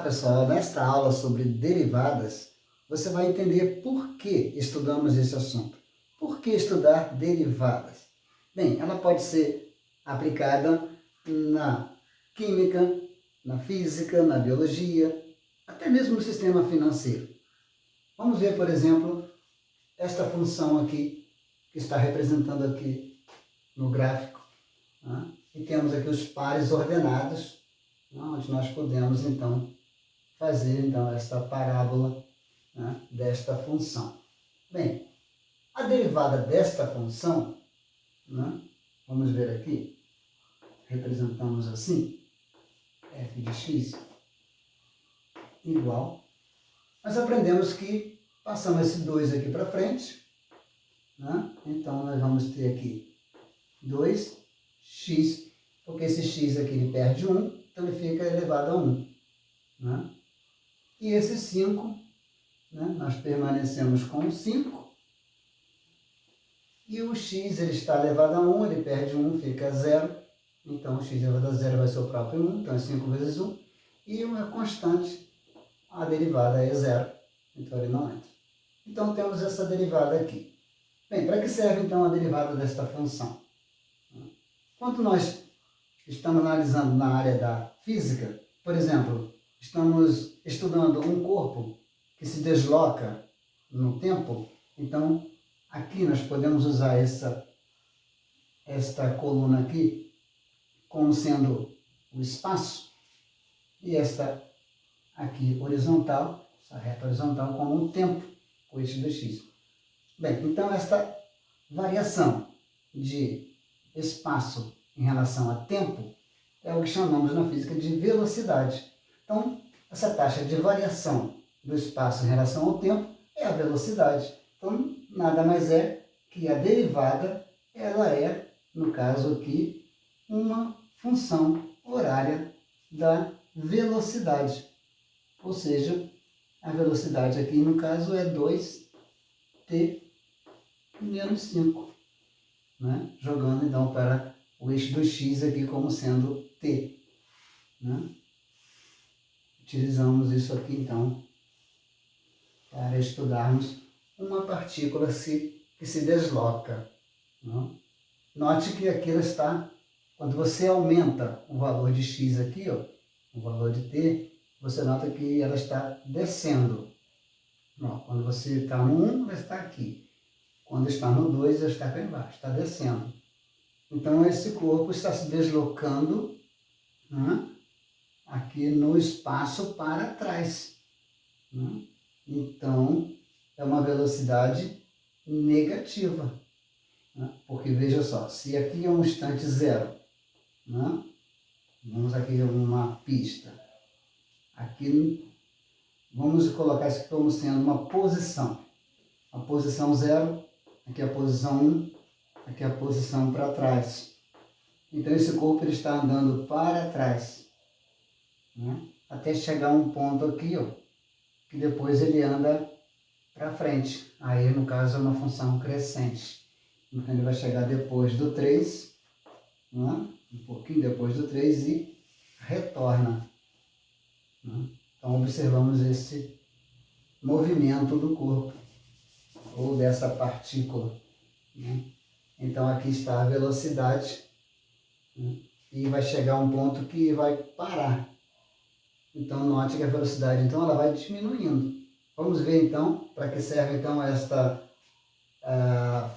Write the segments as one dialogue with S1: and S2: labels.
S1: pessoal, nesta aula sobre derivadas, você vai entender por que estudamos esse assunto. Por que estudar derivadas? Bem, ela pode ser aplicada na química, na física, na biologia, até mesmo no sistema financeiro. Vamos ver, por exemplo, esta função aqui, que está representando aqui no gráfico. Né? E temos aqui os pares ordenados, onde nós podemos, então, fazer esta parábola, né, desta função. Bem, a derivada desta função, né, vamos ver aqui, representamos assim, f de x igual, nós aprendemos que passamos esse 2 aqui para frente, né, então nós vamos ter aqui 2x, porque esse x aqui ele perde 1, então ele fica elevado a 1. Né? E esse 5, né, nós permanecemos com 5. E o x ele está elevado a 1, ele perde 1, fica 0. Então o x elevado a 0 vai ser o próprio 1, então é 5 vezes 1. E uma constante, a derivada é 0, então ele não entra. Então temos essa derivada aqui. Bem, para que serve então a derivada desta função? Quando nós estamos analisando na área da física, por exemplo, estamos estudando um corpo que se desloca no tempo, então aqui nós podemos usar esta coluna aqui como sendo o espaço e esta aqui horizontal, essa reta horizontal como o tempo, o eixo do x. Bem, então esta variação de espaço em relação a tempo é o que chamamos na física de velocidade. Então, essa taxa de variação do espaço em relação ao tempo é a velocidade. Então, nada mais é que a derivada, ela é, no caso aqui, uma função horária da velocidade. Ou seja, a velocidade aqui, no caso, é 2t menos 5. Né? Jogando, então, para o eixo do x aqui como sendo t. Né? Utilizamos isso aqui, então, para estudarmos uma partícula que se desloca. Né? Note que aqui ela está, quando você aumenta o valor de x aqui, ó, o valor de t, você nota que ela está descendo. Ó, quando você está no 1, ela está aqui. Quando está no 2, ela está cá embaixo, está descendo. Então, esse corpo está se deslocando, né, aqui no espaço para trás. Né? Então, é uma velocidade negativa. Né? Porque, veja só, se aqui é um instante zero, né? Vamos aqui uma pista. Aqui, vamos colocar isso como sendo uma posição. A posição 0, aqui é a posição 1, aqui é a posição para trás. Então, esse corpo ele está andando para trás, né? Até chegar a um ponto aqui, ó, que depois ele anda para frente. Aí, no caso, é uma função crescente. Então, ele vai chegar depois do 3, né? Um pouquinho depois do 3 e retorna. Né? Então, observamos esse movimento do corpo, ou dessa partícula. Né? Então, aqui está a velocidade, né? E vai chegar a um ponto que vai parar. Então, note que a velocidade, então, ela vai diminuindo. Vamos ver, então, para que serve, então, esta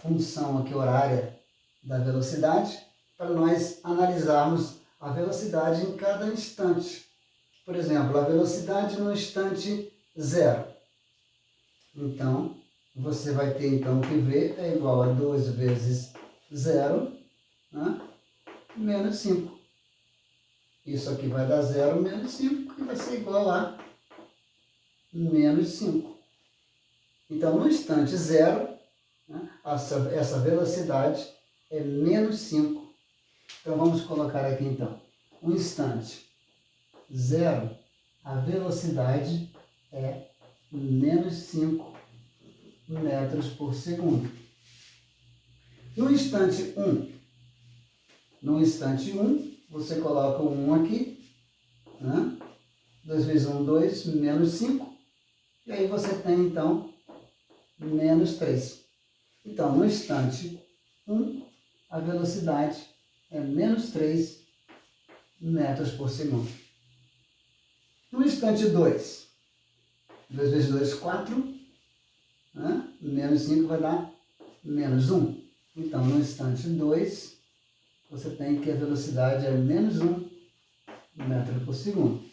S1: função aqui horária da velocidade, para nós analisarmos a velocidade em cada instante. Por exemplo, a velocidade no instante 0. Então, você vai ter, então, que v é igual a 2 vezes 0, né, menos 5. Isso aqui vai dar 0 menos 5, que vai ser igual a menos 5. Então, no instante 0, né, essa velocidade é menos 5. Então, vamos colocar aqui, então, um instante 0, a velocidade é menos 5 metros por segundo. No instante 1, você coloca o 1 aqui, né? 2 vezes 1, 2, menos 5. E aí você tem, então, menos 3. Então, no instante 1, a velocidade é menos 3 metros por segundo. No instante 2, 2 vezes 2, 4. Né? Menos 5 vai dar menos 1. Então, no instante 2, você tem que a velocidade é menos 1 metro por segundo.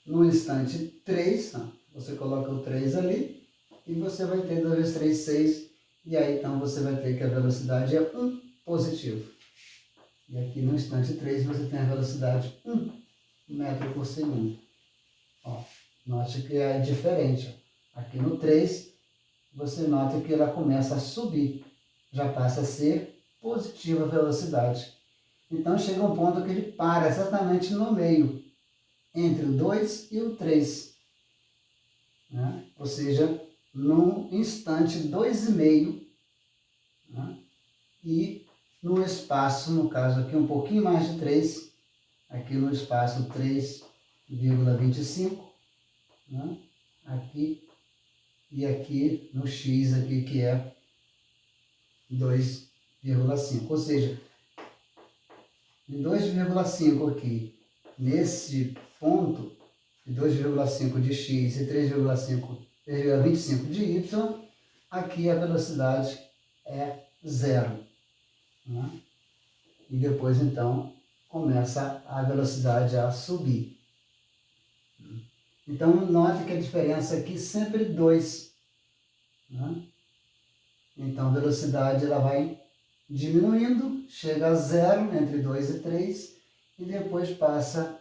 S1: No instante 3, você coloca o 3 ali, e você vai ter 2 vezes 3, 6. E aí, então, você vai ter que a velocidade é 1 positivo. E aqui no instante 3, você tem a velocidade 1 metro por segundo. Ó, note que é diferente. Ó. Aqui no 3, você nota que ela começa a subir. Já passa a ser positiva a velocidade. Então, chega um ponto que ele para exatamente no meio, entre o 2 e o 3. Né? Ou seja, no instante 2,5, né? E no espaço, no caso aqui um pouquinho mais de 3, aqui no espaço 3,25, né? Aqui e aqui no x aqui que é 2,5. Ou seja, em 2,5 aqui, nesse ponto, de 2,5 de x e 3,25 de y, aqui a velocidade é 0. Né? E depois, então, começa a velocidade a subir. Então, note que a diferença aqui sempre 2. Né? Então, a velocidade ela vai diminuindo, chega a 0 entre 2 e 3, e depois passa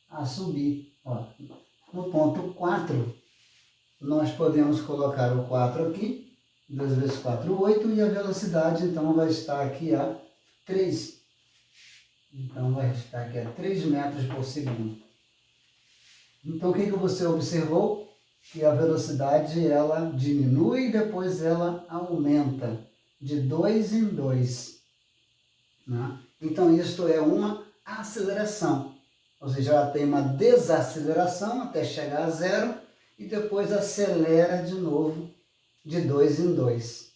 S1: a subir. Ó, no ponto 4, nós podemos colocar o 4 aqui, 2 vezes 4, 8, e a velocidade, então, vai estar aqui a 3. Então, vai estar aqui a 3 metros por segundo. Então, o que você observou? Que a velocidade, ela diminui e depois ela aumenta de 2 em 2. Né? Então, isto é uma aceleração. Ou seja, ela tem uma desaceleração até chegar a 0 e depois acelera de novo de 2 em 2.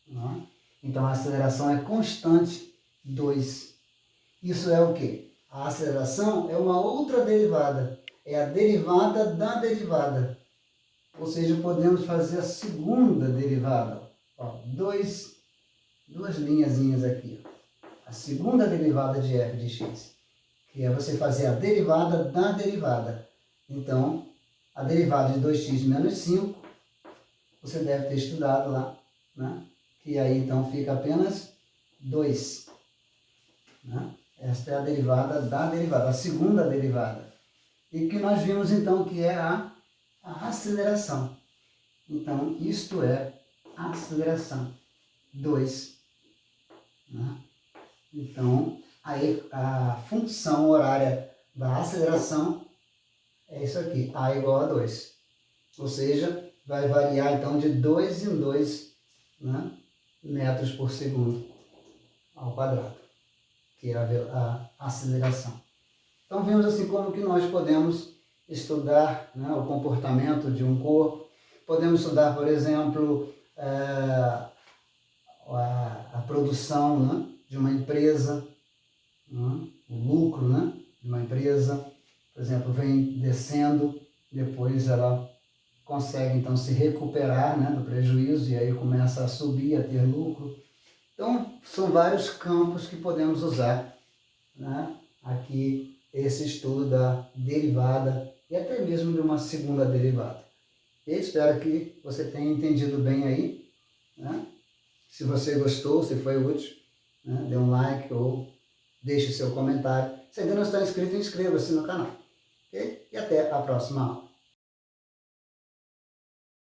S1: Né? Então, a aceleração é constante, 2. Isso é o quê? A aceleração é uma outra derivada. É a derivada da derivada. Ou seja, podemos fazer a segunda derivada. Ó, duas linhazinhas aqui. Ó. A segunda derivada de f de x. Que é você fazer a derivada da derivada. Então, a derivada de 2x menos 5, você deve ter estudado lá, né? Que aí então fica apenas 2. Né? Esta é a derivada da derivada, a segunda derivada. E que nós vimos então que é a aceleração. Então, isto é a aceleração. 2. Né? Então, a função horária da aceleração é isso aqui, a igual a 2. Ou seja, vai variar então de 2 em 2, né, metros por segundo ao quadrado, que é a aceleração. Então, vimos assim como que nós podemos estudar, né, o comportamento de um corpo. Podemos estudar, por exemplo, a produção, né, de uma empresa, né, o lucro, né, de uma empresa. Por exemplo, vem descendo, depois ela consegue então se recuperar, né, do prejuízo e aí começa a subir, a ter lucro. Então, são vários campos que podemos usar, né, aqui esse estudo da derivada e até mesmo de uma segunda derivada. Eu espero que você tenha entendido bem aí, né? Se você gostou, se foi útil, né, dê um like ou deixe seu comentário. Se ainda não está inscrito, inscreva-se no canal. Okay? E até a próxima aula.